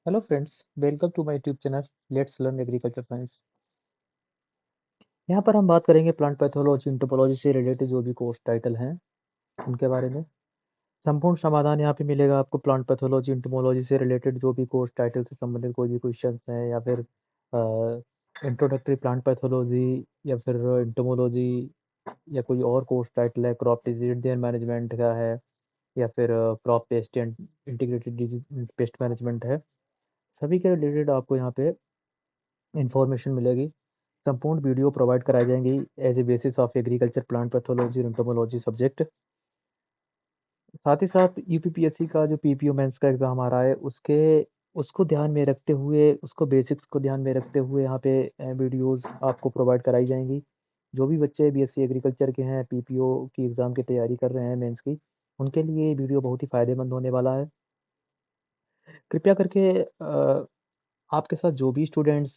Hello friends, welcome to my YouTube channel let's learn agriculture science. यहाँ पर हम बात करेंगे प्लांट पैथोलॉजी एंटोपोलॉजी से रिलेटेड जो भी कोर्स टाइटल हैं उनके बारे में। संपूर्ण समाधान यहाँ पे मिलेगा आपको प्लांट पैथोलॉजी एंटोमोलॉजी से रिलेटेड जो भी कोर्स टाइटल से संबंधित कोई भी क्वेश्चंस हैं, या फिर इंट्रोडक्टरी प्लांट पैथोलॉजी, या फिर एंटोमोलॉजी, या कोई और कोर्स टाइटल है, क्रॉप डिजीज मैनेजमेंट का है, या फिर crop paste and integrated disease pest management है। सभी के रिलेटेड आपको यहाँ पे इंफॉर्मेशन मिलेगी। संपूर्ण वीडियो प्रोवाइड कराई जाएंगी as a basis of agriculture plant pathology और एंटोमोलॉजी सब्जेक्ट। साथ ही साथ यूपीपीएससी का जो पीपीओ मेंस का एग्ज़ाम आ रहा है उसको ध्यान में रखते हुए, उसको बेसिक्स को ध्यान में रखते हुए यहाँ पे वीडियोस आपको प्रोवाइड कराई जाएंगी। जो भी बच्चे बीएससी एग्रीकल्चर के हैं, पीपीओ की एग्ज़ाम की तैयारी कर रहे हैं मेंस की, उनके लिए ये वीडियो बहुत ही फ़ायदेमंद होने वाला है। कृपया करके आपके साथ जो भी स्टूडेंट्स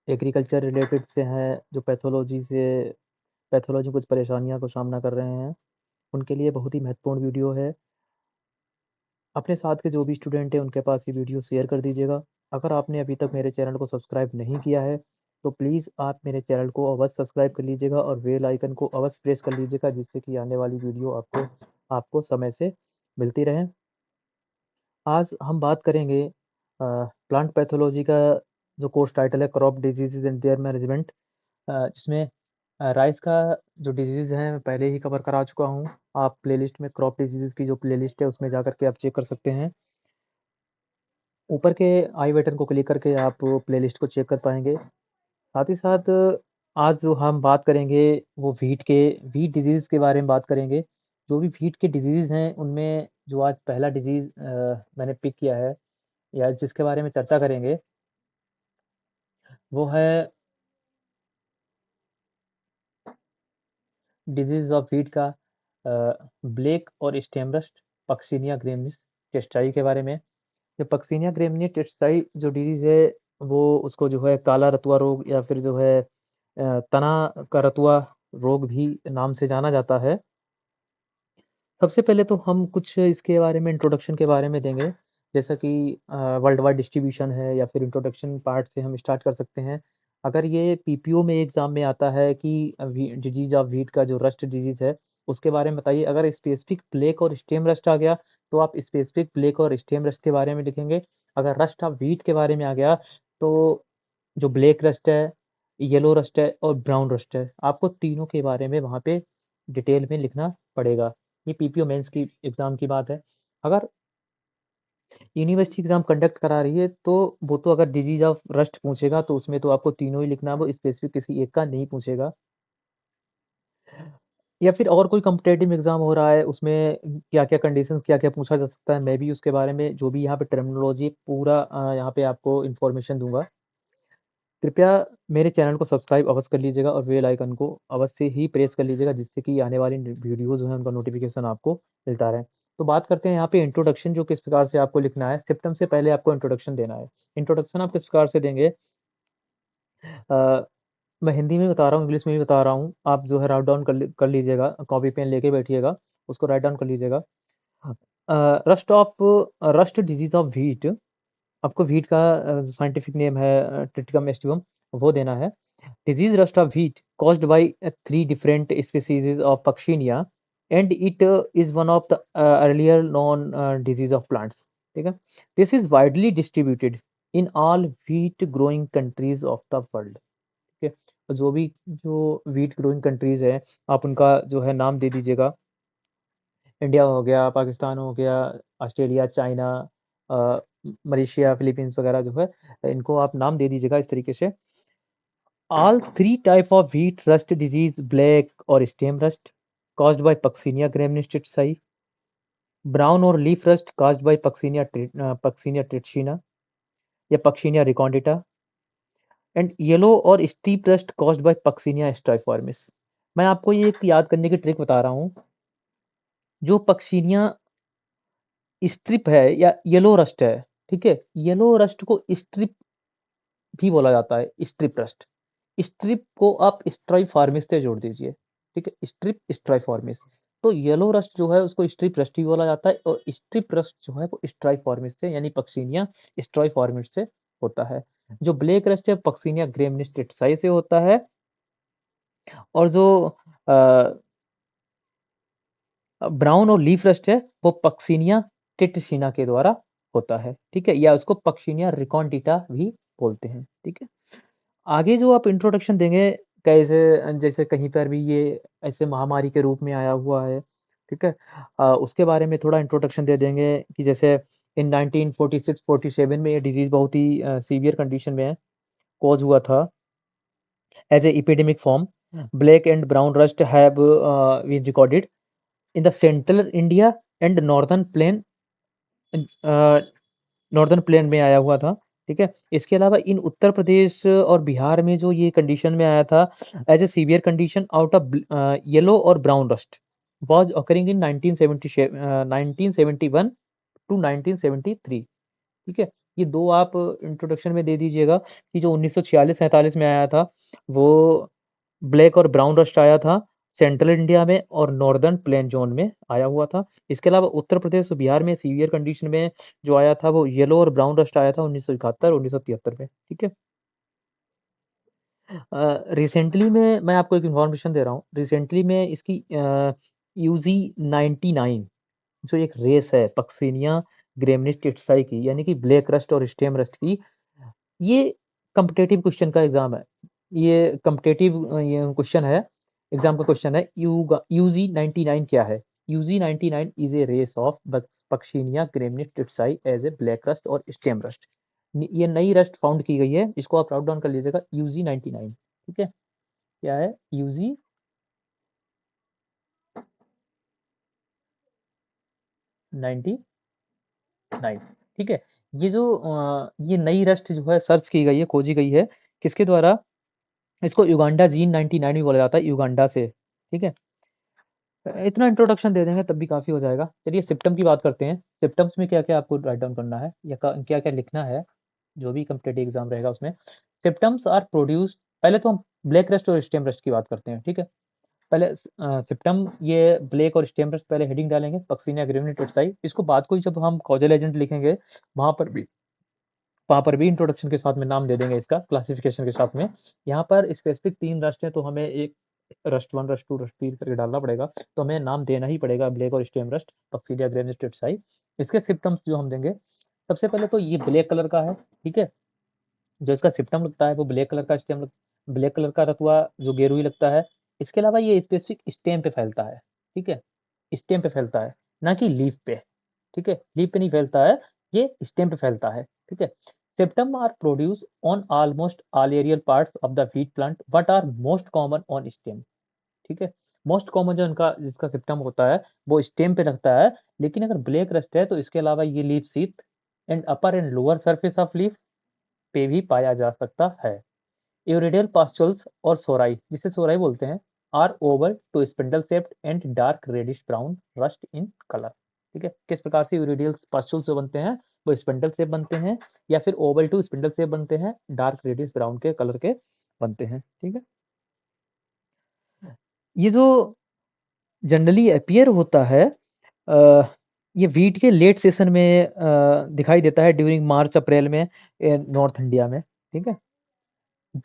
एग्रीकल्चर रिलेटेड से हैं, जो पैथोलॉजी कुछ परेशानियां को सामना कर रहे हैं, उनके लिए बहुत ही महत्वपूर्ण वीडियो है। अपने साथ के जो भी स्टूडेंट हैं उनके पास ये वीडियो शेयर कर दीजिएगा। अगर आपने अभी तक मेरे चैनल को सब्सक्राइब नहीं किया है तो प्लीज़ आप मेरे चैनल को अवश्य सब्सक्राइब कर लीजिएगा और बेल आइकन को अवश्य प्रेस कर लीजिएगा, जिससे कि आने वाली वीडियो आपको आपको समय से मिलती रहे। आज हम बात करेंगे प्लांट पैथोलॉजी का जो कोर्स टाइटल है, crop diseases and there management, जिसमें राइस का जो डिजीज़ है मैं पहले ही कवर करा चुका हूँ। आप प्लेलिस्ट में क्रॉप डिजीज़ की जो प्लेलिस्ट है उसमें जा कर के आप चेक कर सकते हैं। ऊपर के आई बटन को क्लिक करके आप प्लेलिस्ट को चेक कर पाएँगे। साथ ही साथ आज जो हम बात करेंगे वो व्हीट डिजीज़ के बारे में बात करेंगे। जो भी व्हीट के डिजीज़ हैं उनमें जो आज पहला डिजीज़ मैंने पिक किया है या जिसके बारे में चर्चा करेंगे, वो है डिजीज़ ऑफ व्हीट का ब्लैक और स्टेम रस्ट, पक्सिनिया ग्रेमिस टेस्टाई के बारे में। ये पक्सिनिया ग्रेमिनी टेस्टाई जो डिजीज़ है, वो उसको जो है काला रतुआ रोग या फिर जो है तना का रतुआ रोग भी नाम से जाना जाता है। सबसे पहले तो हम कुछ इसके बारे में इंट्रोडक्शन के बारे में देंगे, जैसा कि वर्ल्ड वाइड डिस्ट्रीब्यूशन है, या फिर इंट्रोडक्शन पार्ट से हम स्टार्ट कर सकते हैं। अगर ये पीपीओ में एग्ज़ाम में आता है कि डिजीज़ ऑफ व्हीट का जो रस्ट डिजीज़ है, उसके बारे में बताइए। अगर स्पेसिफिक प्लेग और स्टेम रस्ट आ गया, तो आप स्पेसिफिक प्लेग और स्टेम रस्ट के बारे में लिखेंगे। अगर रस्ट ऑफ व्हीट के बारे में आ गया, तो जो ब्लैक रस्ट है, येलो रस्ट है और ब्राउन रस्ट है, आपको तीनों के बारे में वहाँ पे डिटेल में लिखना पड़ेगा। ये पीपीओ मेंस की एग्ज़ाम की बात है। अगर यूनिवर्सिटी एग्ज़ाम कंडक्ट करा रही है, तो वो तो अगर डिजीज़ ऑफ रस्ट पूछेगा तो उसमें तो आपको तीनों ही लिखना है, वो स्पेसिफिक किसी एक का नहीं पूछेगा। या फिर और कोई कॉम्पिटिटिव एग्ज़ाम हो रहा है, उसमें क्या-क्या कंडीशंस, क्या-क्या पूछा जा सकता है, मैं भी उसके बारे में जो भी यहाँ पे टर्मिनोलॉजी पूरा यहाँ पे आपको इन्फॉर्मेशन दूँगा। कृपया मेरे चैनल को सब्सक्राइब अवश्य कर लीजिएगा और बेल आइकन को अवश्य ही प्रेस कर लीजिएगा, जिससे कि आने वाली वीडियोज़ जो हैं उनका नोटिफ़िकेशन आपको मिलता रहे। तो बात करते हैं यहाँ पे इंट्रोडक्शन जो किस प्रकार से आपको लिखना है। सिम्पटम से पहले आपको इंट्रोडक्शन देना है। इंट्रोडक्शन आप किस प्रकार से देंगे, मैं हिंदी में बता रहा हूँ, इंग्लिश में भी बता रहा हूँ। आप जो है राइट डाउन कर लीजिएगा, कॉपी पेन लेके बैठिएगा, उसको राइट डाउन कर लीजिएगा। रस्ट डिजीज़ ऑफ व्हीट, आपको व्हीट का साइंटिफिक नेम है ट्रिटिकम एस्टिवम, वो देना है। Disease rust of wheat caused by three different species of Puccinia, and it is one of the earlier known disease of plants. ठीक है, this is widely distributed in all wheat growing countries of the world. ठीक है, तो जो wheat growing countries है, आप उनका जो है नाम दे दीजिएगा। इंडिया हो गया, पाकिस्तान हो गया, ऑस्ट्रेलिया, चाइना, मलेशिया, फिलीपींस वगैरह जो है, इनको आप नाम दे दीजिएगा इस तरीके से। All three type of wheat rust disease, black or stem rust, caused by Puccinia graminicida, brown or leaf rust caused by Puccinia trichina या Puccinia recondita, एंड येलो और steep rust caused by Puccinia striformis। मैं आपको ये एक याद करने की trick बता रहा हूँ। जो पक्सीनिया स्ट्रिप है या येलो रस्ट है, ठीक है, येलो रस्ट को स्ट्रिप भी बोला जाता है, स्ट्रिप रस्ट। स्ट्रिप को आप स्ट्राइफॉर्मिस से जोड़ दीजिए, ठीक है, स्ट्रिप स्ट्राइफॉर्मिस। तो येलो रस्ट जो है उसको स्ट्रिप रस्ट भी बोला जाता है, और स्ट्रिप रस्ट जो है वो स्ट्राइफॉर्मिस से यानी पक्सिनिया स्ट्राइफॉर्मिस से होता है। जो ब्लैक रस्ट है पक्सिनिया ग्रेमिनिस टेट्साई से होता है, और जो ब्राउन और लीफ रस्ट है वो पक्सिनिया टिटसिना के द्वारा होता है, ठीक है, या उसको पक्सिनिया रिकॉन्डिटा भी बोलते हैं, ठीक है। आगे जो आप इंट्रोडक्शन देंगे, कैसे जैसे कहीं पर भी ये ऐसे महामारी के रूप में आया हुआ है, ठीक है, उसके बारे में थोड़ा इंट्रोडक्शन दे देंगे कि जैसे इन 1946-47 में ये डिजीज बहुत ही सीवियर कंडीशन में कॉज हुआ था as a epidemic form. Black and brown rust have been recorded in the central India and northern plain में आया हुआ था, ठीक है। इसके अलावा इन उत्तर प्रदेश और बिहार में जो ये कंडीशन में आया था as a severe condition out of yellow और brown rust was occurring in 1971 to 1973, ठीक है। ये दो आप इंट्रोडक्शन में दे दीजिएगा कि जो 1946-47 में आया था वो ब्लैक और ब्राउन रस्ट आया था सेंट्रल इंडिया में और नॉर्दर्न प्लेन जोन में आया हुआ था। इसके अलावा उत्तर प्रदेश और बिहार में सीवियर कंडीशन में जो आया था वो येलो और ब्राउन रस्ट आया था 1971 1973 में, ठीक है। रिसेंटली में मैं आपको एक इन्फॉर्मेशन दे रहा हूँ, रिसेंटली में इसकी यूजी 99 जो एक रेस है पक्सिनिया ग्रेमिनिस टिट्साई की, यानी कि ब्लैक रस्ट और स्टेम रस्ट की, ये कॉम्पिटिटिव क्वेश्चन का एग्जाम है। ये कॉम्पिटिटिव ये क्वेश्चन है, एग्जाम का क्वेश्चन है। यूजी 99 क्या है? UG 99 is a race of Puccinia graminis tritici as a black rust और स्टेम रस्ट। ये नई रस्ट फाउंड की गई है, इसको आप राउट डाउन कर लीजिएगा, यूजी 99, ठीक है। क्या है? यूजी 99, ठीक है। ये जो ये नई रस्ट जो है सर्च की गई है, खोजी गई है, किसके द्वारा? इसको युगांडा जीन 99 भी बोला जाता है, युगांडा से, ठीक है। इतना इंट्रोडक्शन दे देंगे तब भी काफ़ी हो जाएगा। चलिए सिम्पटम की बात करते हैं। सिम्पटम्स में क्या-क्या आपको राइट डाउन करना है या क्या-क्या लिखना है, जो भी कॉम्पिटिटिव एग्ज़ाम रहेगा उसमें। सिम्पटम्स आर प्रोड्यूस्ड, पहले तो हम ब्लैक रस्ट और स्टेम रस्ट की बात करते हैं, ठीक है। पहले सिम्पटम ये ब्लैक और स्टेम रस्ट पहले हेडिंग डालेंगे, पक्सिनिया ग्रेविनी टेट्साई। इसको बाद को ही जब हम कॉजल एजेंट लिखेंगे, वहाँ पर भी वहाँ पर भी इंट्रोडक्शन के साथ में नाम दे देंगे इसका, क्लासिफिकेशन के साथ में। यहाँ पर स्पेसिफिक 3 रस्ट हैं, तो हमें एक रस्ट 1, रस्ट 2, रस्ट 3 करके डालना पड़ेगा। तो हमें नाम देना ही पड़ेगा ब्लैक और स्टेम रस्ट, पक्सिलिया ग्रेविस टेट्साई। इसके सिम्पटम्स जो हम देंगे, सबसे पहले तो ये ब्लैक कलर का है, ठीक है। जो इसका सिम्पटम लगता है वो ब्लैक कलर का ब्लैक कलर का रतुआ जो गेरुई लगता है। इसके अलावा ये स्पेसिफिक स्टेम पे फैलता है, ठीक है। स्टेम पे फैलता है, ना कि लीफ पे, ठीक है। लीफ पे नहीं फैलता है, ये स्टेम पे फैलता है, ठीक है। Septum are produced on almost all aerial parts of the wheat plant but are most common on stem, ठीक है। मोस्ट कॉमन जो इनका जिसका सिम्पटम होता है वो स्टेम पे लगता है, लेकिन अगर ब्लैक रस्ट है तो इसके अलावा ये leaf sheath and upper and lower surface of leaf पे भी पाया जा सकता है। यूरिडियल पास्चुल्स और सोराई, जिसे सोराई बोलते हैं, are oval to spindle shaped and dark reddish brown rust in colour, ठीक है। किस प्रकार से यूरिडियल पास्चुल्स जो बनते हैं वो स्पिंडल शेप बनते हैं या फिर ओवल टू स्पिंडल शेप बनते हैं, डार्क रेडिश ब्राउन के कलर के बनते हैं, ठीक है। ये जो जनरली अपीयर होता है, अ, ये वीट के लेट सेशन में दिखाई देता है ड्यूरिंग मार्च अप्रैल में नॉर्थ इंडिया में, ठीक है।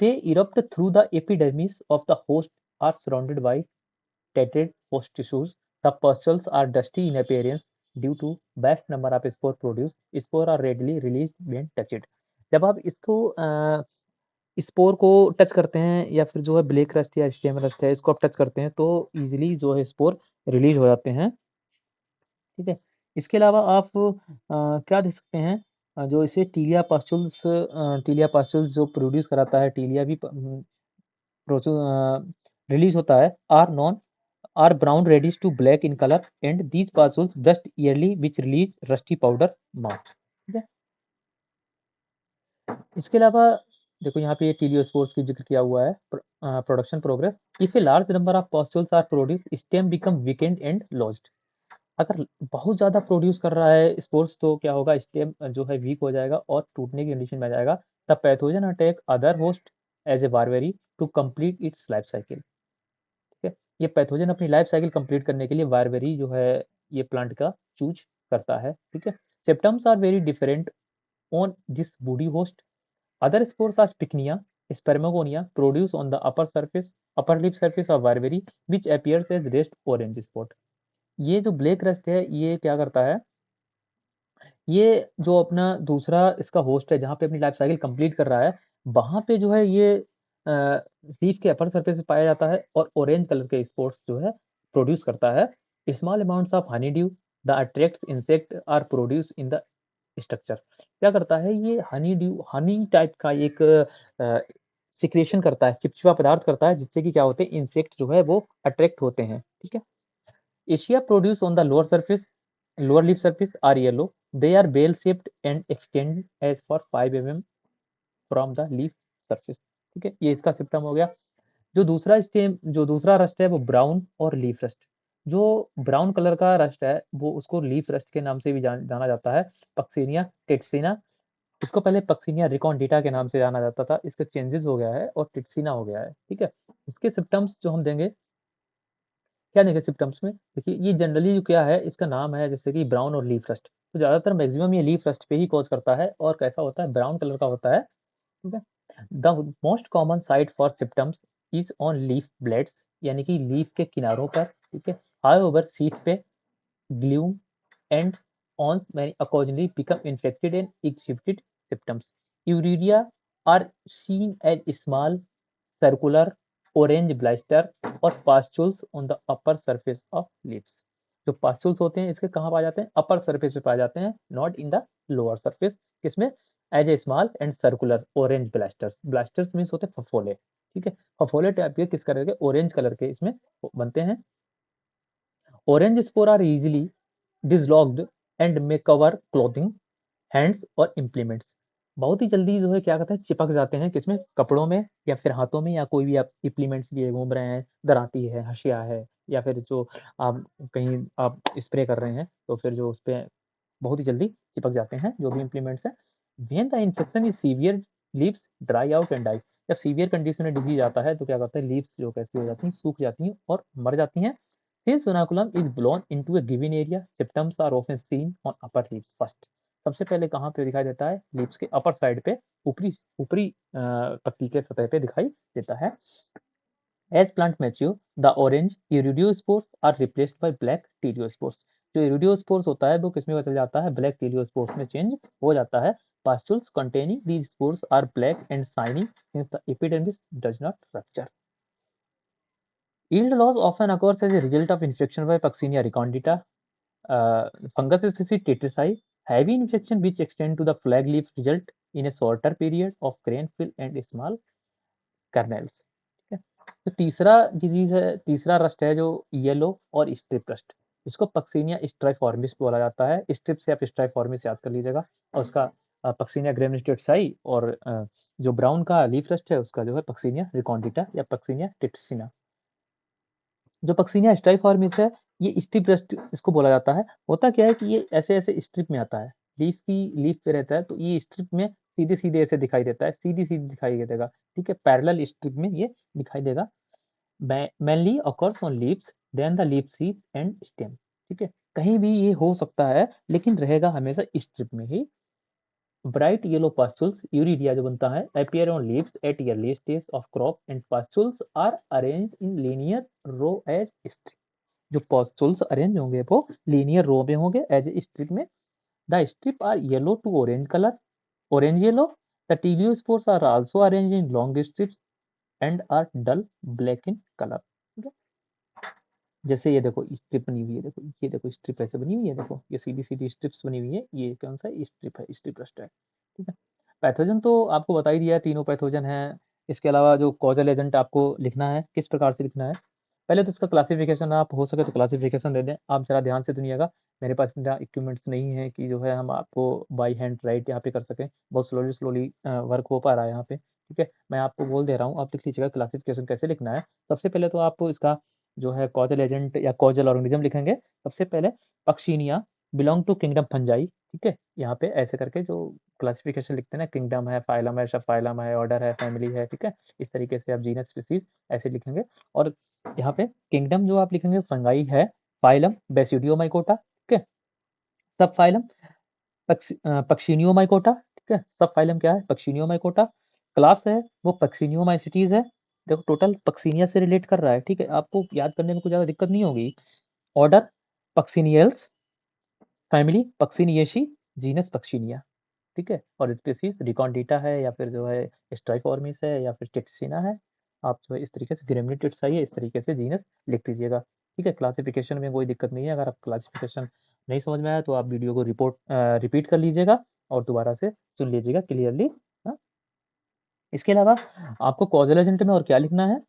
They erupt through the epidermis of the host, are surrounded by tatted host tissues. The pustules are dusty in appearance due to vast number of spore produced. Spore are readily released when touched. जब आप इसको spore को touch करते हैं या फिर जो है ब्लैक रस्ट या स्टेम रस्ट है इसको आप टच करते हैं तो इजीली जो है स्पोर रिलीज हो जाते हैं, ठीक है। इसके अलावा आप क्या देख सकते हैं, जो इसे टीलिया पास्चुल्स जो प्रोड्यूस कराता है, टीलिया भी रिलीज होता है, are brown reddish to black in colour and these parcels dust early which release rusty powder mass, ठीक है। इसके अलावा देखो यहाँ पे ये टीलियोस्पोर्स की जिक्र किया हुआ है। Production progress, if a large number of pustules are produce stem become weakened and lost. अगर बहुत ज़्यादा प्रोड्यूस कर रहा है स्पोर्स तो क्या होगा, स्टेम जो है वीक हो जाएगा और टूटने की कंडीशन में आ जाएगा। The pathogen attack other host as a barberry to complete its life cycle, ठीक है। ये पैथोजन अपनी लाइफ साइकिल कंप्लीट करने के लिए वारबेरी जो है ये प्लांट का चूज करता है, ठीक है। Symptoms are very different on this body host. Other spores are pycnia, spermogonia produce on the upper leaf surface of barberry which appears as rust orange spot. ये जो ब्लैक रस्ट है ये क्या करता है, ये जो अपना दूसरा इसका होस्ट है जहाँ पे अपनी लाइफ साइकिल कंप्लीट कर रहा है, वहां पे जो है ये लीफ के अपर सरफेस पे पाया जाता है और ऑरेंज कलर के स्पॉट्स जो है प्रोड्यूस करता है। Small amounts of honey dew the attracts insect are produce in the structure. क्या करता है ये हनी ड्यू, हनी टाइप का एक सिक्रेशन करता है, चिपचिपा पदार्थ करता है, जिससे कि क्या होते हैं इंसेक्ट जो है वो अट्रैक्ट होते हैं, ठीक है। Eschia produce on the lower leaf surface are yellow. They are bell shaped and extend as for 5 mm from the leaf surface. ठीक है, ये इसका सिम्टम हो गया। जो दूसरा रस्ट है वो ब्राउन और लीफ रस्ट। जो ब्राउन कलर का रस्ट है वो उसको लीफ रस्ट के नाम से भी जाना जाता है, पक्सिनिया टिट्सिना। इसको पहले पक्सिनिया रिकॉन्डिटा के नाम से जाना जाता था, इसका चेंजेस हो गया है और टिट्सिना हो गया है, ठीक है। इसके सिम्टम्स जो हम देंगे, क्या देंगे सिम्पटम्स में, देखिए ये जनरली जो क्या है इसका नाम है जैसे कि ब्राउन और लीफ रस्ट, तो ज़्यादातर मैक्सिमम ये लीफ रस्ट पे ही कॉज करता है और कैसा होता है ब्राउन कलर का होता है, ठीक है। The most common site for symptoms is on leaf blades, यानी कि लीफ के किनारों पर, ठीक है। हाउएवर सीथ पे gloom and ons may occasionally become infected and exhibited symptoms. Urea are seen as small, circular, orange blister और pustules on the upper surface of leaves. जो pustules होते हैं इसके कहाँ पाए जाते हैं, अपर सरफेस पे पाए जाते हैं, not in the lower surface. किसमें, as a small and circular orange blisters. Blisters means होते हैं फफोले, ठीक है। फफोले टाइप के किस कलर के, ऑरेंज कलर के इसमें बनते हैं। Orange spore are easily dislodged and may cover clothing, hands और इम्प्लीमेंट्स। बहुत ही जल्दी जो है क्या कहते हैं चिपक जाते हैं, किसमें, कपड़ों में या फिर हाथों में, या कोई भी आप इम्प्लीमेंट्स लिए घूम रहे हैं, दराती है, हशिया है, या फिर जो आप कहीं आप स्प्रे कर रहे हैं तो फिर जो उस पे बहुत ही जल्दी चिपक जाते हैं जो भी इम्प्लीमेंट्स हैं। When the infection is severe leaves dry out and die. जब सीवियर कंडीशन में डिजीज आता है तो क्या करता है, लीव्स जो कैसी हो जाती हैं, सूख जाती हैं और मर जाती हैं। Since inoculum is blown into a given area, symptoms are often seen on upper leaves first. सबसे पहले कहाँ पे दिखाई देता है, लीव्स के अपर साइड पे, ऊपरी ऊपरी पत्ती के सतह पे दिखाई देता है। As plant mature, the orange iridospores are replaced by black teliospores. जो iridospores होता है वो किसमें बदल जाता है, black teliospores में चेंज हो जाता है। Pustules containing these spores are black and shiny since the epidermis does not rupture. Yield loss often occurs as a result of infection by Puccinia recondita, fungus species Tetracy. Heavy infection which extend to the flag leaf result in a shorter period of grain fill and small kernels. ठीक है। तो तीसरा disease है, तीसरा rust है जो yellow और strip rust. इसको पक्सिनिया स्ट्राइफॉर्मिस बोला जाता है। स्ट्रिप से आप स्ट्राइफॉर्मिस याद कर लीजिएगा और उसका पक्सिनिया ग्रेमिनिटेट्साई, और जो ब्राउन का लीफ रस्ट है उसका जो है पक्सिनिया रिकॉन्डिटा या पक्सिनिया टिट्सिना। जो पक्सिनिया स्ट्राइफॉर्मिस है ये स्ट्रिप रस्ट इसको बोला जाता है। होता क्या है कि ये ऐसे ऐसे स्ट्रिप में आता है, लीफ पे रहता है, तो ये स्ट्रिप में सीधे सीधे ऐसे दिखाई देता है, सीधी सीधी दिखाई देगा, ठीक है। पैरेलल स्ट्रिप में ये दिखाई देगा। Mainly occurs on leaves then the leaf sheath and stem, ठीक है। कहीं भी ये हो सकता है लेकिन रहेगा हमेशा स्ट्रिप में ही। ब्राइट येलो पास्टुल्स यूरिडिया जो बनता है appear on leaves at early stage of crop and pastules are arranged in linear row as strip। जो पास्टुल्स अरेंज होंगे वो लीनियर रो में होंगे एज ए स्ट्रिप में। The strip are yellow to orange colour, orange yellow. The teliospores are also arrange in long strips and are dull black in colour, ठीक है। जैसे ये देखो स्ट्रिप बनी हुई है, देखो ये देखो स्ट्रिप ऐसे बनी हुई है, देखो ये सीधी सीधी स्ट्रिप्स बनी हुई है, ये कौन सा स्ट्रिप है, स्ट्रिप रस्ट है, ठीक है। पैथोजन तो आपको बता ही दिया है, तीनों पैथोजन है। इसके अलावा जो कॉजल एजेंट आपको लिखना है, किस प्रकार से लिखना है, पहले तो इसका क्लासिफिकेशन आप हो सके तो क्लासिफिकेशन दे दें। आप जरा ध्यान से सुनिएगा, मेरे पास इतना इक्विपमेंट्स नहीं है कि जो है हम आपको बाई हैंड राइट यहाँ पे कर सकें, बहुत स्लोली स्लोली वर्क हो पा रहा है यहाँ पे, ठीक है। मैं आपको बोल दे रहा हूँ, आप लिख लीजिएगा क्लासिफिकेशन कैसे लिखना है। सबसे पहले तो आप इसका जो है कॉजल एजेंट या कॉजल ऑर्गेनिज्म लिखेंगे। सबसे पहले पक्शिनिया, बिलोंग टू किंगडम फंजाई, ठीक है। यहाँ पे ऐसे करके जो क्लासिफिकेशन लिखते हैं ना, किंगडम है, फाइलम है, सब फाइलम है, ऑर्डर है, फैमिली है, ठीक है। इस तरीके से आप जीनस स्पीसीज ऐसे लिखेंगे। और यहाँ पे किंगडम जो आप लिखेंगे फंगाई है, फाइलम बेसिडियोमाइकोटा, ठीक है। सब फाइलम पक्सिनियोमाइकोटा, ठीक है। सब फाइलम क्या है, पक्सिनियोमाइकोटा। क्लास है वो पक्सिनियोमाइसिटीज है। देखो टोटल पक्सिनिया से रिलेट कर रहा है, ठीक है। आपको याद करने में कुछ ज्यादा दिक्कत नहीं होगी। ऑर्डर पक्सिनियल्स, फैमिली पक्सिनियेशी, जीनस पक्सिनिया, ठीक है। और स्पीसीज रिकॉर्डिटा है, या फिर जो है स्ट्राइफॉर्मिस है, या फिर टेक्सिना है। आप जो है इस तरीके से ग्रेमिनिटिड्स है, इस तरीके से जीनस लिख दीजिएगा, ठीक है। क्लासिफिकेशन में कोई दिक्कत नहीं है। अगर आप क्लासिफिकेशन नहीं समझ में आया तो आप वीडियो को रिपीट कर लीजिएगा और दोबारा से सुन लीजिएगा क्लियरली। हाँ। इसके अलावा आपको कॉजल एजेंट में और क्या लिखना है,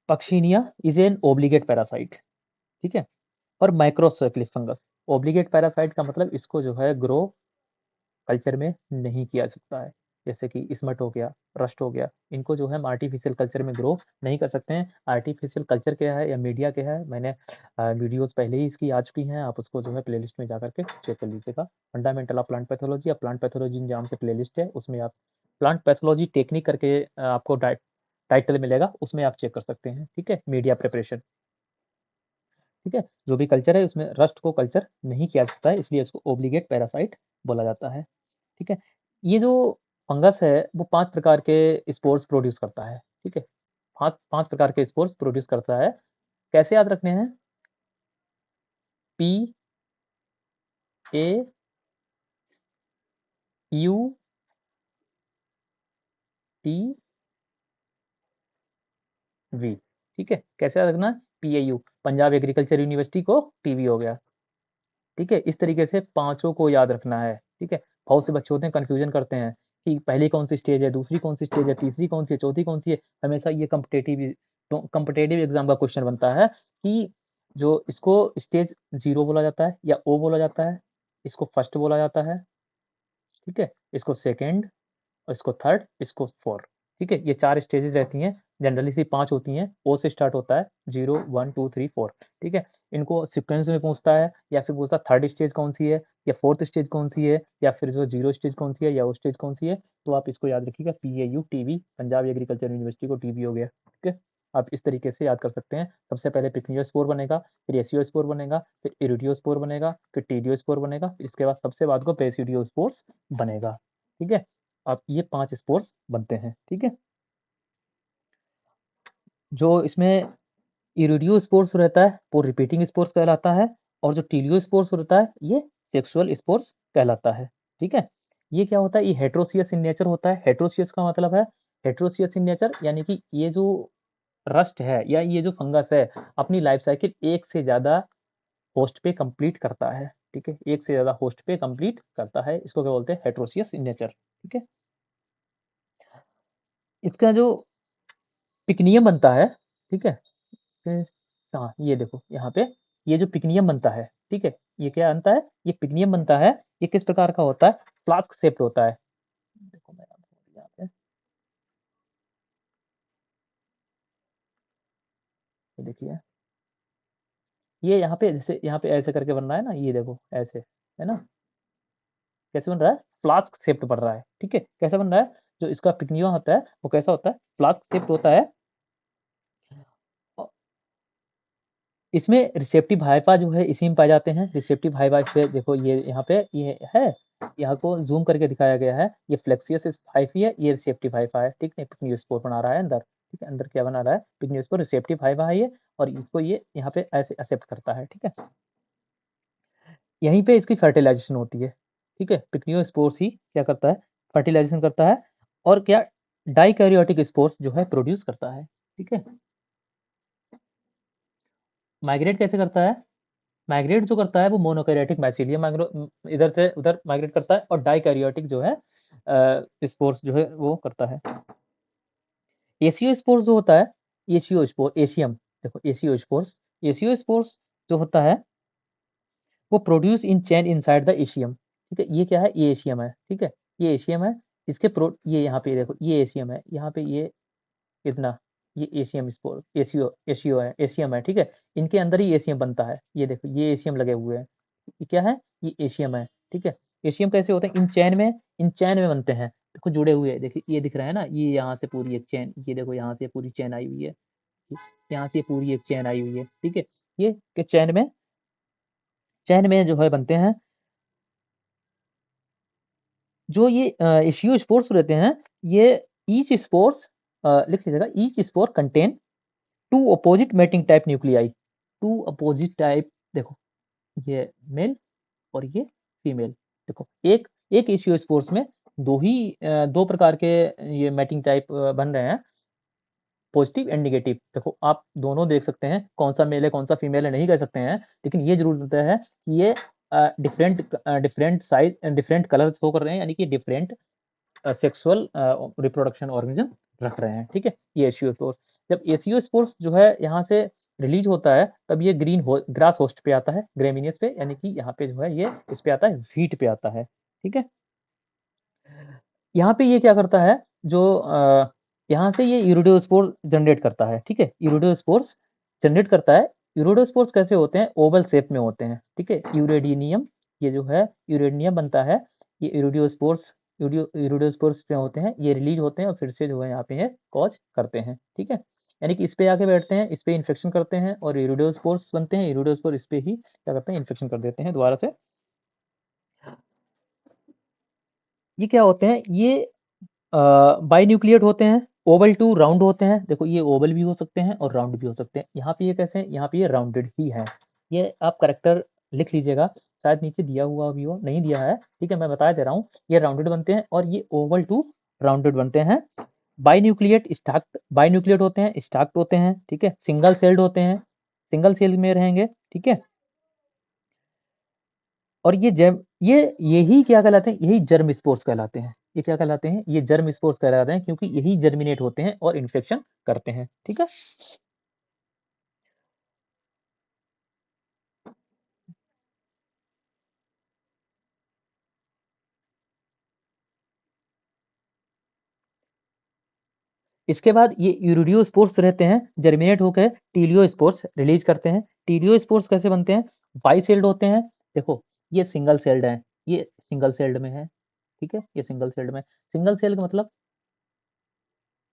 Puccinia is an obligate parasite, ठीक है। और माइक्रोसाइक्लिक फंगस, ओब्लिगेट पैरासाइट का मतलब इसको जो है ग्रो कल्चर में नहीं किया सकता है। जैसे कि स्मट हो गया, रस्ट हो गया, इनको जो है हम आर्टिफिशियल कल्चर में ग्रो नहीं कर सकते हैं। आर्टिफिशियल कल्चर क्या है या मीडिया क्या है, मैंने वीडियोस पहले ही इसकी आ चुकी हैं, आप उसको जो है प्लेलिस्ट में जाकर के चेक कर लीजिएगा। फंडामेंटल ऑफ प्लांट पैथोलॉजी या प्लांट पैथोलॉजी नाम से प्लेलिस्ट है, उसमें आप प्लांट पैथोलॉजी टेक्निक करके आपको टाइटल मिलेगा, उसमें आप चेक कर सकते हैं, ठीक है। मीडिया प्रिपरेशन, ठीक है। जो भी कल्चर है उसमें रस्ट को कल्चर नहीं किया सकता है, इसलिए इसको ओब्लिगेट पैरासाइट बोला जाता है, ठीक है। ये जो फंगस है वो 5 प्रकार के स्पोर्स प्रोड्यूस करता है, ठीक है। 5 प्रकार के स्पोर्स प्रोड्यूस करता है। कैसे याद रखने हैं, P A U T V, ठीक है। कैसे याद रखना है, PAU पंजाब एग्रीकल्चर यूनिवर्सिटी को टीवी हो गया, ठीक है। इस तरीके से पांचों को याद रखना है, ठीक है। बहुत से बच्चे होते हैं कंफ्यूजन करते हैं कि पहली कौन सी स्टेज है, दूसरी कौन सी स्टेज है, तीसरी कौन सी है, चौथी कौन सी है। हमेशा ये कम्पिटेटिव एग्जाम का क्वेश्चन बनता है कि जो इसको स्टेज 0 बोला जाता है या O बोला जाता है, इसको फर्स्ट बोला जाता है, ठीक है। इसको सेकेंड, इसको थर्ड, इसको फोर्थ, ठीक है। ये 4 स्टेजेस रहती हैं, जनरली सी 5 होती हैं। ओ से स्टार्ट होता है, 0 1 2 3 4, ठीक है। इनको सीक्वेंस में पूछता है, या फिर पूछता है थर्ड स्टेज कौन सी है, या फोर्थ स्टेज कौन सी है, या फिर जो 0 स्टेज कौन सी है, या वो स्टेज कौन सी है। तो आप इसको याद रखिएगा, PAU TV Punjab agriculture university को टीवी हो गया, ठीक है। आप इस तरीके से याद कर सकते हैं। सबसे पहले पिक्नियोस्पोर बनेगा, फिर एसियोस्पोर बनेगा, फिर इरिडियोस्पोर बनेगा, फिर टीडियोस्पोर बनेगा, इसके बाद सबसे बाद को बेसिडियोस्पोर्स बनेगा, ठीक है। अब ये 5 स्पोर्स बनते हैं, ठीक है। जो इसमें इरिडियो स्पोर्स रहता है वो रिपीटिंग स्पोर्स कहलाता है, और जो टीलियो स्पोर्स रहता है ये सेक्सुअल स्पोर्स कहलाता है, ठीक है। ये क्या होता है, ये हेट्रोसियस इन नेचर होता है। हेट्रोसियस का मतलब है, हेट्रोसियस इन नेचर यानी कि ये जो रस्ट है या ये जो फंगस है अपनी लाइफ साइकिल एक से ज्यादा होस्ट पे कंप्लीट करता है, ठीक है। एक से ज्यादा होस्ट पे कंप्लीट करता है, इसको क्या बोलते हैं, हेट्रोसियस इन नेचर, ठीक है। इसका जो पिकनियम बनता है, ठीक है। हाँ ये देखो यहाँ पे, ये जो पिकनियम बनता है, ठीक है। ये क्या बनता है, ये पिकनियम बनता है। ये किस प्रकार का होता है, फ्लास्क शेप्ड होता है। देखो मैं आपको यहाँ पे, ये देखिए, ये यहाँ पे जैसे यहाँ पे ऐसे करके बन रहा है ना, ये देखो ऐसे, है ना। कैसे बन रहा है, फ्लास्क शेप्ड बन रहा है, ठीक है। कैसे बन रहा है, जो इसका पिकनियम होता है वो कैसा होता है, फ्लास्क शेप्ड होता है। इसमें रिसेप्टिव हाइफा जो है इसी में पाए जाते हैं। रिसेप्टिव हाइफा इस पे देखो, ये यहाँ पे ये है, यहाँ को जूम करके दिखाया गया है। ये फ्लेक्सियस हाइफी है, ये रिसेप्टिव हाइफा है, ठीक है। पिग्नियोस्पोर बना रहा है अंदर, ठीक है। अंदर क्या बना रहा है, पिग्नियोस्पोर, रिसेप्टिव हाइफा है ये, और इसको ये यहाँ पे ऐसे एक्सेप्ट करता है, ठीक है। यहीं पे इसकी फर्टिलाइजेशन होती है, ठीक है। पिग्नियोस्पोर्स ही क्या करता है, फर्टिलाइजेशन करता है, और क्या डाइकैरियोटिक स्पोर्स जो है प्रोड्यूस करता है, ठीक है। माइग्रेट कैसे करता है, माइग्रेट जो करता है वो मोनोकैरियोटिक माइसीलियम इधर से उधर माइग्रेट करता है, और डाइकैरियोटिक जो है स्पोर्स जो है वो करता है। एसियो स्पोर्स जो होता है, एसियो स्पोर, एशियम, देखो एसियो स्पोर्स, एसियो स्पोर्स जो होता है वो produce in chain inside the aecium, ठीक है। ये क्या है, ये एशियम है, ठीक है। ये एशियम है, इसके प्रो ये यहाँ पे देखो, ये एशियम है, यहाँ पे ये इतना, ये एशियम स्पोर, एशियो एशियो है, एशियम है, ठीक है। इनके अंदर ही एशियम बनता है, ये देखो ये एशियम लगे हुए हैं, ये क्या है? ये एशियम है, ठीक है? एशियम कैसे होते हैं? इन चैन में बनते हैं। देखो जुड़े हुए, देखिए ये दिख रहा है ना, ये यहाँ से पूरी एक चैन, ये देखो यहाँ से पूरी चैन आई हुई है, यहाँ से पूरी एक चैन आई हुई है, ठीक है? ये के चैन में जो है बनते हैं। जो ये एशियो स्पोर्स रहते हैं, ये ईच स्पोर्स लिख लीजिएगा, each spore contain 2 opposite mating type nuclei, 2 opposite type, देखो ये मेल और ये फीमेल। देखो एक एक एशियो स्पोर्स में 2 प्रकार के ये मैटिंग टाइप बन रहे हैं, पॉजिटिव एंड नेगेटिव। देखो आप दोनों देख सकते हैं, कौन-सा मेल है, कौन-सा फीमेल है नहीं कह सकते हैं, लेकिन ये ज़रूर पता है कि ये different size different colour show कर रहे हैं, यानी कि डिफरेंट सेक्सुअल रिप्रोडक्शन ऑर्गेनिज्म रख रहे हैं, ठीक है? ये एशियो स्पोर्स, जब एशियो स्पोर्स जो है यहाँ से रिलीज होता है, तब ये ग्रास होस्ट पे आता है, ग्रेमिनियस पे, यानी कि यहाँ पे जो है ये इस पे आता है, व्हीट पे आता है, ठीक है? यहाँ पे ये क्या करता है, जो यहाँ से ये यूरिडोस्पोर जनरेट करता है, ठीक है? यूरिडोस्पोर्स जनरेट करता है। यूरिडोस्पोर्स कैसे होते हैं? ओवल शेप में होते हैं, ठीक है? यूरेडिनियम, ये जो है यूरेनियम बनता है, ये यूरिडोस्पोर्स में होते हैं, ये रिलीज होते हैं और फिर से जो है यहाँ पे ये कॉज करते हैं, ठीक है? यानी कि इस पे आके बैठते हैं, इस पे इन्फेक्शन करते हैं और यूरिडोस्पोर्स बनते हैं, यूरिडोस्पोर इस पे ही क्या करते हैं, इन्फेक्शन कर देते हैं दोबारा से। ये क्या होते हैं? ये बाइन्यूक्लिएट होते हैं, ओवल टू राउंड होते हैं। देखो ये ओवल भी हो सकते हैं और राउंड भी हो सकते हैं। यहाँ पे ये कैसे हैं? यहाँ पे ये राउंडेड ही हैं। ये आप करेक्टर लिख लीजिएगा, शायद नीचे दिया हुआ भी हो, नहीं दिया है, ठीक है? मैं बता दे रहा हूँ, ये राउंडेड बनते हैं और ये ओवल टू राउंडेड बनते हैं। बाइन्यूक्लिएट होते हैं, स्टाक्ड होते हैं, ठीक है? सिंगल सेल्ड होते हैं, सिंगल सेल में रहेंगे, ठीक है? और यही क्या कहलाते हैं? यही जर्म स्पोर्स कहलाते हैं। ये क्या कहलाते हैं? ये जर्म स्पोर्स कहलाते हैं, क्योंकि यही जर्मिनेट होते हैं और इन्फेक्शन करते हैं, ठीक है? इसके बाद ये यूरिडियोस्पोर्स रहते हैं, जर्मिनेट होकर टीलियोस्पोर्स रिलीज करते हैं। टीलियोस्पोर्स कैसे बनते हैं? बाई सेल्ड होते हैं। देखो ये सिंगल सेल्ड है, ये सिंगल सेल्ड में है, ठीक है? ये सिंगल सेल्ड में, सिंगल सेल का मतलब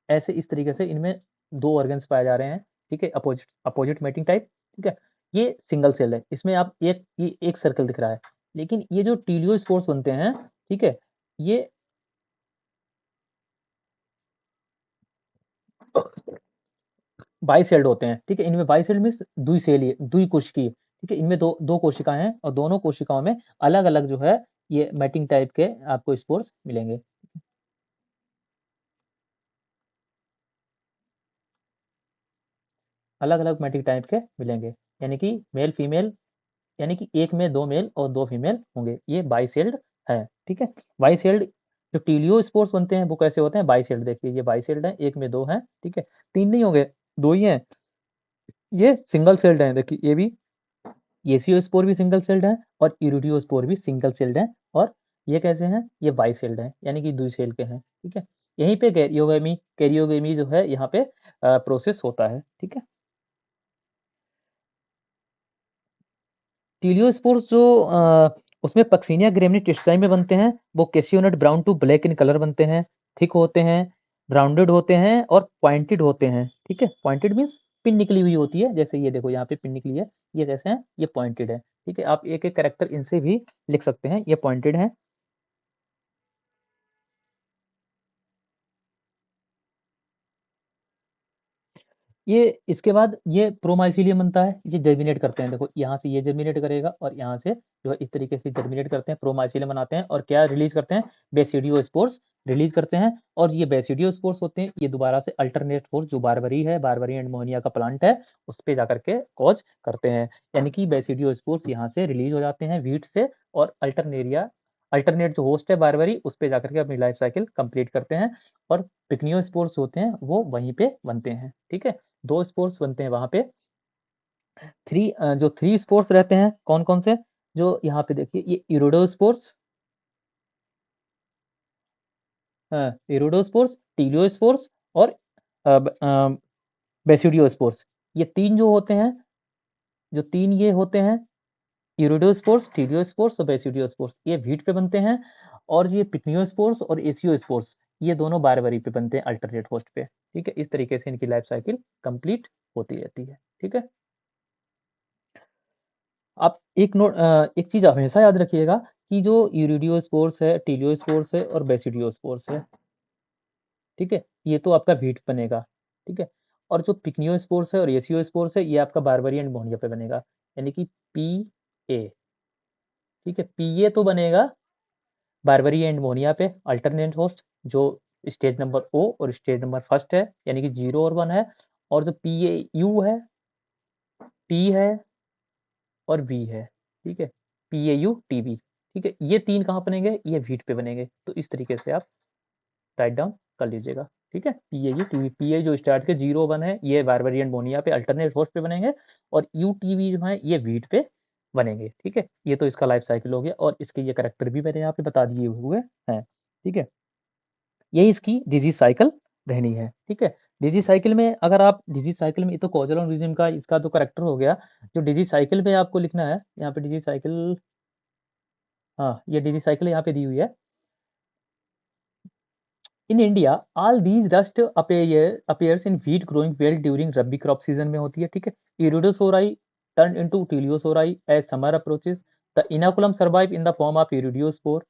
ऐसे इस तरीके से इनमें 2 ऑर्गन्स पाए जा रहे हैं, ठीक है? अपोजिट अपोजिट मैटिंग टाइप, ठीक है? ये सिंगल सेल है, इसमें आप ये एक सर्कल दिख रहा है, लेकिन ये जो टीलियोस्पोर्स बनते हैं, ठीक है? ये बाइसेल्ड होते हैं, ठीक है? इनमें बाइसेल्ड मीन्स दुई सेली दुई कोशिकीय, ठीक है? इनमें दो कोशिकाएं हैं और दोनों कोशिकाओं में अलग अलग जो है ये मैटिंग टाइप के आपको स्पोर्स मिलेंगे। अलग अलग मैटिंग टाइप के मिलेंगे, यानी कि मेल फीमेल, यानी कि एक में 2 मेल और 2 फीमेल होंगे, ये बाइसेल्ड है, ठीक है? बाइसेल्ड जो टीलियोस्पोर्स बनते हैं वो कैसे होते हैं? बाइसेल्ड, देखिए ये बाइसेल्ड है, एक में 2 हैं, ठीक है? 3 नहीं होंगे, 2 ही हैं। ये सिंगल सेल्ड हैं, देखिए ये भी, एसियोस्पोर भी सिंगल सेल्ड है और इरिडियोस्पोर भी सिंगल सेल्ड है, और ये कैसे हैं? ये बाई सेल्ड हैं, यानी कि दुई सेल के हैं, ठीक है? यहीं पे कैरियोगेमी जो है यहाँ पे प्रोसेस होता है, ठीक है? टीलियोस्पोर्स जो उसमें पक्सिनिया ग्रेमिनी टेस्टाई में बनते हैं, वो कैसियोनट brown to black in colour बनते हैं, थिक होते हैं, राउंडेड होते हैं और पॉइंटेड होते हैं, ठीक है? पॉइंटेड मीन्स पिन निकली हुई होती है, जैसे ये देखो यहाँ पे पिन निकली है, ये कैसे हैं? ये पॉइंटेड है, ठीक है? आप एक-एक कैरेक्टर इनसे भी लिख सकते हैं, ये पॉइंटेड है। ये इसके बाद ये प्रोमाइसिलियम बनता है, ये जर्मिनेट करते हैं, देखो यहाँ से ये जर्मिनेट करेगा और यहाँ से जो है इस तरीके से जर्मिनेट करते हैं, प्रोमाइसिलियम बनाते हैं और क्या रिलीज करते हैं? बेसिडियोस्पोर्स रिलीज करते हैं, और ये बेसिडियोस्पोर्स होते हैं, ये दोबारा से अल्टरनेट फोर्स जो बारबरी है, बारबरी एंड मोनिया का प्लांट है, उस पे जाकर के कॉज करते हैं, यानी कि बेसिडियोस्पोर्स यहाँ से रिलीज हो जाते हैं वीट से, और अल्टरनेट जो होस्ट है बारबरी, उस पे जाकर के अपनी लाइफ साइकिल कंप्लीट करते हैं, और पिक्नियोस्पोर्स होते हैं वो वहीं पे बनते हैं, ठीक है? 2 स्पोर्स बनते हैं वहाँ पे। जो 3 स्पोर्स रहते हैं कौन-कौन से? जो यहाँ पे देखिए, ये इरिडोस्पोर्स, इरिडोस्पोर्स, टीलियोस्पोर्स और बेसिडियोस्पोर्स। ये 3 जो होते हैं, जो 3 ये होते हैं, यूरिडोस्पोर्स, टीरियोस्पोर्स और बेसिडियोस्पोर्स ये वीट पे बनते हैं, और ये पिक्नियोस्पोर्स और एसियोस्पोर्स ये दोनों बारबरी पे बनते हैं अल्टरनेट होस्ट पे। ठीक है, इस तरीके से इनकी लाइफ साइकिल कंप्लीट होती रहती है। ठीक है, आप एक चीज हमेशा याद रखिएगा कि जो यूरिडियोस्पोर्स है, टीलियोस्पोर्स है और बेसिडियोस्पोर्स है, ठीक है, ये तो आपका वीट बनेगा। ठीक है, और जो पिक्नियोस्पोर्स है और एसियोस्पोर्स है ये आपका बारबरी एंड मोनिया पे बनेगा, यानी कि पी ए। ठीक है, पी ए तो बनेगा बारबरी एंड मोनिया पे अल्टरनेट होस्ट, जो स्टेज नंबर ओ और स्टेज नंबर फर्स्ट है, यानी कि 0 और 1 है। और जो पी ए यू है, टी है और बी है। ठीक है, P A U T B. ठीक है, ये तीन कहाँ बनेंगे, ये वीट पे बनेंगे। तो इस तरीके से आप राइट डाउन कर लीजिएगा। ठीक है, P A U T B, P A जो स्टार्ट के 0 1 है ये बारबरी एंड मोनिया पे अल्टरनेट होस्ट पे बनेंगे, और यू टी बी जो है ये वीट पे बनेंगे। ठीक है, ये तो इसका लाइफ साइकिल हो गया, और इसके ये करेक्टर भी मैंने यहाँ पे बता दिए हुए हैं। ठीक है, यही इसकी डिजीज साइकिल रहनी है। ठीक है, डिजीज साइकिल में अगर आप डिजीज साइकिल में, ये तो कॉजल ऑर्गेनिज्म का इसका तो करेक्टर हो गया। जो डिजीज साइकिल में आपको लिखना है यहाँ पे डिजीज साइकिल, हाँ ये डिजीज साइकिल यहाँ पे दी हुई है। In India all these dust appears in wheat growing well during rabi crop season में होती है। ठीक है, uredosori turn into teliosori as summer approaches. The inoculum survive in the form of urediospore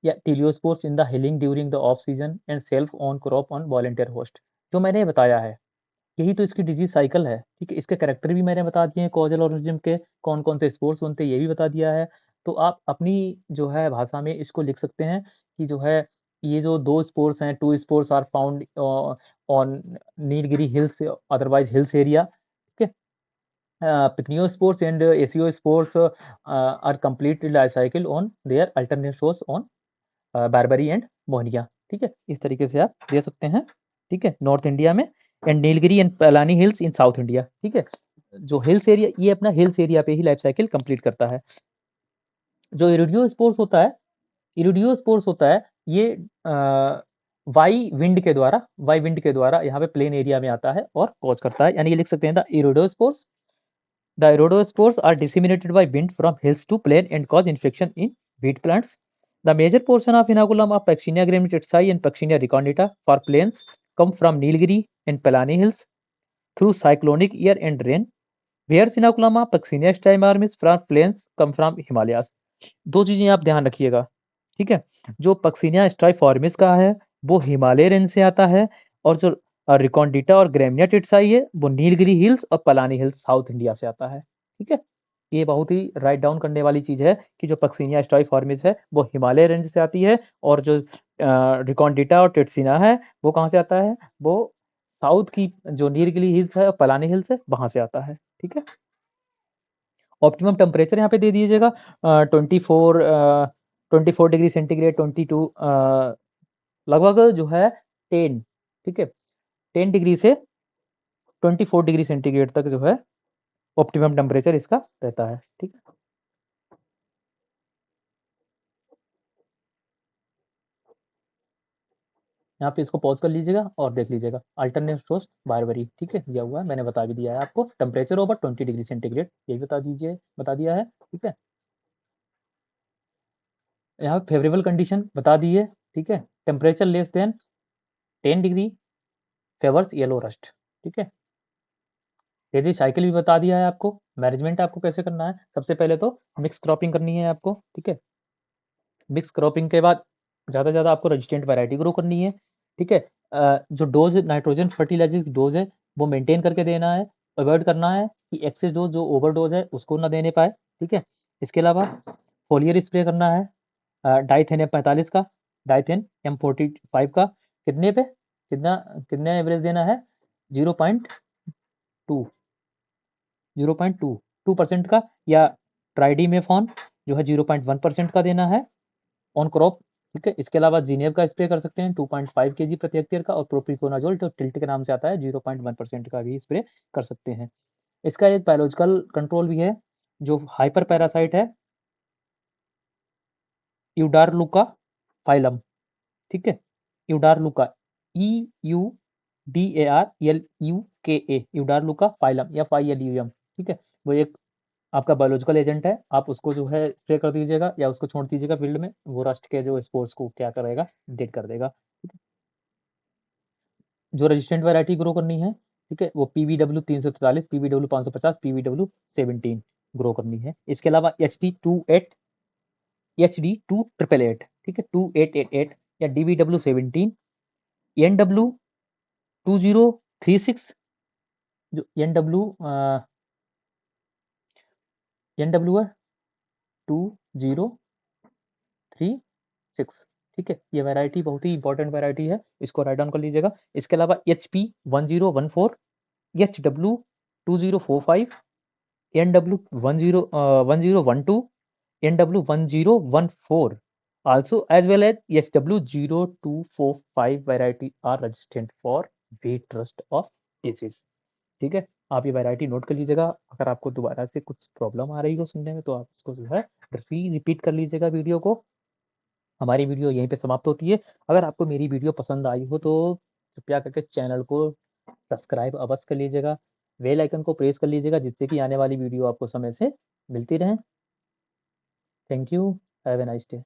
या teliospores in the hilling during the off season and self on crop on volunteer host. जो मैंने बताया है यही तो इसकी डिजीज साइकिल है। ठीक है, इसके कैरेक्टर भी मैंने बता दिए हैं, कॉजल ऑर्गेनिज्म के कौन कौन से स्पोर्स बनते हैं ये भी बता दिया है। तो आप अपनी जो है भाषा में इसको लिख सकते हैं कि जो है ये जो दो स्पोर्स हैं, two spores are found on Nilgiri hills otherwise hills area. ठीक है, pycniospores and aeciospores are complete life cycle on their alternate source on barberry and mahonia. ठीक है, इस तरीके से आप दे सकते हैं। ठीक है, नॉर्थ इंडिया में, and Nilgiri and Palani hills in south India. ठीक है, जो हिल्स एरिया ये अपना हिल्स एरिया पे ही लाइफ साइकिल कंप्लीट करता है। जो इरिडियो स्पोर्स होता है, इरिडियो स्पोर्स होता है ये वाई विंड के द्वारा यहाँ पे प्लेन एरिया में आता है और कॉज करता है, यानी ये लिख सकते हैं the urediospores are disseminated by wind from hills to plain and cause infection in wheat plants. The major portion of inoculum of Paccinia gramineaceae and Paccinia recondita for plains come from Nilgiri and Palani hills through cyclonic air and rain, whereas inoculum of Paccinia strymarmis from plains come from Himalayas. दो चीजें आप ध्यान रखिएगा। ठीक है, जो Puccinia स्ट्राइफॉर्मिस का है वो हिमालय रेंज से आता है, और जो रिकॉन्डिटा और ग्रेमिनिया टिटसाई है वो नीलगिरी हिल्स और पलानी हिल्स साउथ इंडिया से आता है। ठीक है, ये बहुत ही राइट डाउन करने वाली चीज है कि जो पक्सिनिया स्ट्राइफॉर्मिस है वो हिमालय रेंज से आती है, और जो रिकॉन्डिटा और टिटसिना है वो कहाँ से आता है, वो साउथ की जो नीलगिरी हिल्स है और पलानी हिल्स है वहां से आता है। ठीक है, ऑप्टिमम टेम्परेचर यहाँ पे दे दीजिएगा 24 डिग्री सेंटीग्रेड, 22 लगभग जो है 10। ठीक है, 10 डिग्री से 24 डिग्री सेंटीग्रेड तक जो है ऑप्टिमम टेम्परेचर इसका रहता है। ठीक है, यहाँ पे इसको पॉज कर लीजिएगा और देख लीजिएगा अल्टरनेट सोर्स बारबरी। ठीक है, दिया हुआ है, मैंने बता भी दिया है आपको, टेम्परेचर ओवर 20 डिग्री सेंटीग्रेड यही बता दिया है। ठीक है, यहाँ फेवरेबल कंडीशन बता दी है। ठीक है, temperature less than 10 degree favours yellow rust. ठीक है, यदि साइकिल भी बता दिया है आपको, मैनेजमेंट आपको कैसे करना है। सबसे पहले तो मिक्स क्रॉपिंग करनी है आपको। ठीक है, मिक्स क्रॉपिंग के बाद ज़्यादा से ज़्यादा आपको रेजिस्टेंट वैरायटी ग्रो करनी है। ठीक है, जो डोज नाइट्रोजन फर्टिलाइजर की डोज है वो मेंटेन करके देना है, अवॉइड करना है कि एक्सेस डोज जो ओवर डोज है उसको ना देने पाए। ठीक है, इसके अलावा फोलियर स्प्रे करना है डाइथेन M45 का, डाइथेन M45 का, कितने पे कितना कितने एवरेज देना है, 0.2 0.2% का, या ट्राइडीमेफॉन जो है 0.1% का देना है ऑन क्रॉप। ठीक है, इसके अलावा जीनेव का स्प्रे कर सकते हैं 2.5 kg प्रति हेक्टेयर का, और प्रोपिकोनाजोल जो टिल्ट के नाम से आता है 0.1% का भी स्प्रे कर सकते हैं। इसका एक बायोलॉजिकल कंट्रोल भी है, जो हाइपर पैरासाइट है यूडारलुका फाइलम। ठीक है, यूडारलुका, EUDARLUKA यूडारलुका फाइलम या फाइलम। ठीक है, वो एक आपका बायोलॉजिकल एजेंट है, आप उसको जो है स्प्रे कर दीजिएगा या उसको छोड़ दीजिएगा फील्ड में, वो रस्ट के जो स्पोर्स को क्या करेगा, डेड कर देगा। जो रेजिस्टेंट वैरायटी ग्रो करनी है, ठीक है, वो पीवीडब्ल्यू 343, पीवीडब्ल्यू 550, पीवीडब्ल्यू 17 ग्रो करनी है। इसके अलावा एच डी 2 8, ठीक है, 2888 या DBW 17, NW 2036, जो एन डब्ल्यू है 2036, ठीक है। ये वैरायटी बहुत ही इंपॉर्टेंट वैरायटी है, इसको राइट डाउन कर लीजिएगा। इसके अलावा HP 1014, NW 1012, NW 1014, also as well as SW 0245 variety are resistant for wheat rust of disease। ठीक है, आप ये वैरायटी नोट कर लीजिएगा। अगर आपको दोबारा से कुछ प्रॉब्लम आ रही हो सुनने में, तो आप इसको जो है रिपीट कर लीजिएगा वीडियो को। हमारी वीडियो यहीं पे समाप्त होती है। अगर आपको मेरी वीडियो पसंद आई हो तो कृपया करके चैनल को सब्सक्राइब अवश्य कर लीजिएगा, बेल आइकन को प्रेस कर लीजिएगा, जिससे कि आने वाली वीडियो आपको समय से मिलती रहे। Thank you, have a nice day.